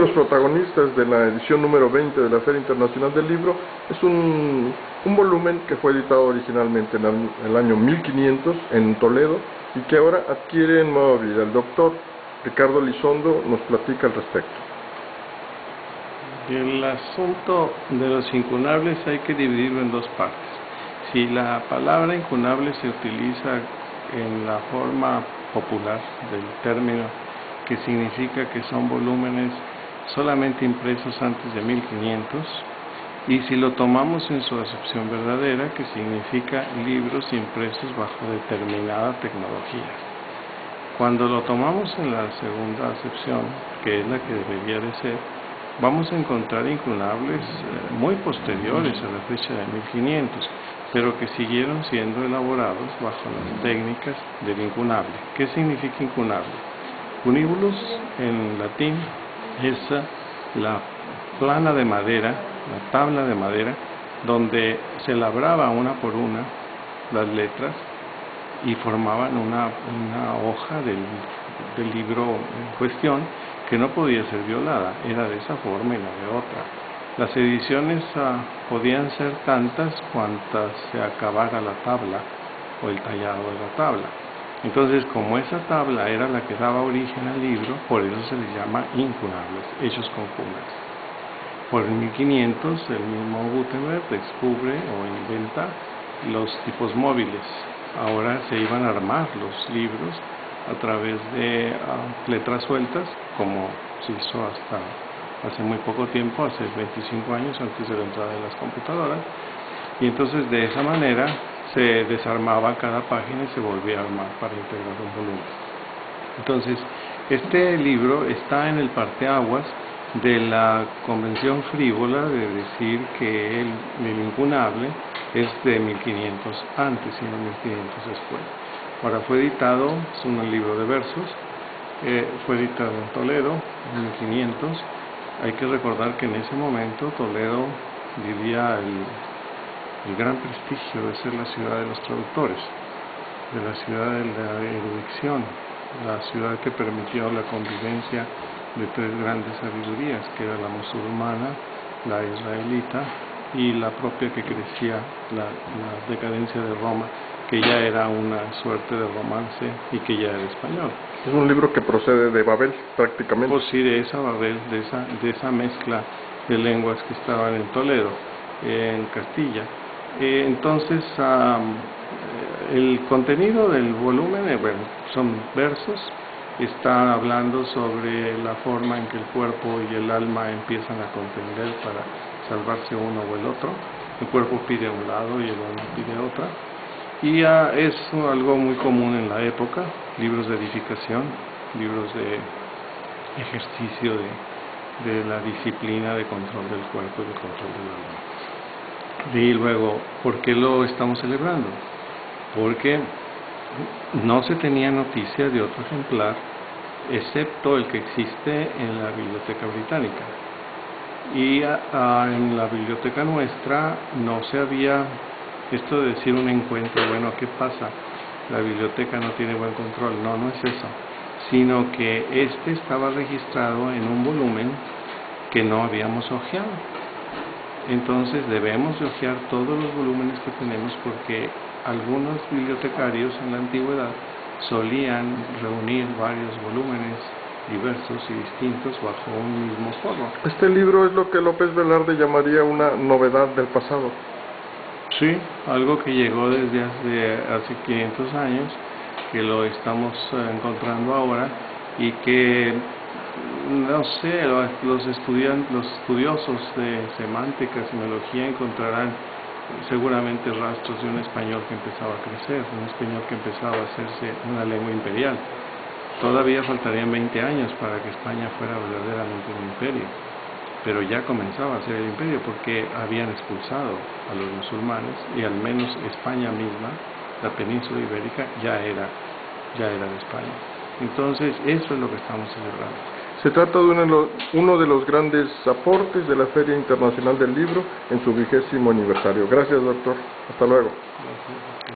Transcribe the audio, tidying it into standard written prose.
Los protagonistas de la edición número 20 de la Feria Internacional del Libro es un volumen que fue editado originalmente en el año 1500 en Toledo y que ahora adquiere nueva vida. El doctor Ricardo Elizondo nos platica al respecto. El asunto de los incunables hay que dividirlo en dos partes. Si la palabra incunable se utiliza en la forma popular del término, que significa que son volúmenes solamente impresos antes de 1500, y si lo tomamos en su acepción verdadera, que significa libros impresos bajo determinada tecnología. Cuando lo tomamos en la segunda acepción, que es la que debería de ser, vamos a encontrar incunables muy posteriores a la fecha de 1500, pero que siguieron siendo elaborados bajo las técnicas del incunable. ¿Qué significa incunable? Cunibulus en latín es la plana de madera, la tabla de madera, donde se labraba una por una las letras y formaban una hoja del libro en cuestión que no podía ser violada, era de esa forma y no de otra. Las ediciones podían ser tantas cuantas se acabara la tabla o el tallado de la tabla. Entonces, como esa tabla era la que daba origen al libro, por eso se les llama incunables, hechos con cunas. Por 1500, el mismo Gutenberg descubre o inventa los tipos móviles. Ahora se iban a armar los libros a través de letras sueltas, como se hizo hasta hace muy poco tiempo, hace 25 años antes de la entrada de las computadoras, y entonces de esa manera se desarmaba cada página y se volvía a armar para integrar un volumen. Entonces, este libro está en el parteaguas de la convención frívola de decir que el incunable es de 1500 antes y no 1500 después. Ahora fue editado, es un libro de versos, fue editado en Toledo en 1500. Hay que recordar que en ese momento Toledo vivía el gran prestigio de ser la ciudad de los traductores, de la ciudad de la erudición, la ciudad que permitió la convivencia de tres grandes sabidurías, que era la musulmana, la israelita y la propia que crecía, la decadencia de Roma, que ya era una suerte de romance y que ya era español. Es un libro que procede de Babel, prácticamente. Pues sí, de esa Babel, de esa mezcla de lenguas que estaban en Toledo, en Castilla. Entonces, el contenido del volumen, son versos, está hablando sobre la forma en que el cuerpo y el alma empiezan a contender para salvarse uno o el otro. El cuerpo pide a un lado y el alma pide a otra. Y es algo muy común en la época, libros de edificación, libros de ejercicio de la disciplina de control del cuerpo y de control del alma. Y luego, ¿por qué lo estamos celebrando? Porque no se tenía noticia de otro ejemplar, excepto el que existe en la Biblioteca Británica. Y en la biblioteca nuestra no se había, esto de decir un encuentro, bueno, ¿qué pasa? La biblioteca no tiene buen control. No, no es eso, sino que este estaba registrado en un volumen que no habíamos hojeado. Entonces debemos de hojear todos los volúmenes que tenemos, porque algunos bibliotecarios en la antigüedad solían reunir varios volúmenes diversos y distintos bajo un mismo forro. Este libro es lo que López Velarde llamaría una novedad del pasado. Sí, algo que llegó desde hace 500 años, que lo estamos encontrando ahora y que, no sé, los estudiosos de semántica, semiología encontrarán seguramente rastros de un español que empezaba a crecer, un español que empezaba a hacerse una lengua imperial. Todavía faltarían 20 años para que España fuera verdaderamente un imperio, pero ya comenzaba a ser el imperio porque habían expulsado a los musulmanes y al menos España misma, la península ibérica, ya era de España. Entonces, eso es lo que estamos celebrando. Se trata de uno de los grandes aportes de la Feria Internacional del Libro en su 20º aniversario. Gracias, doctor. Hasta luego. Gracias.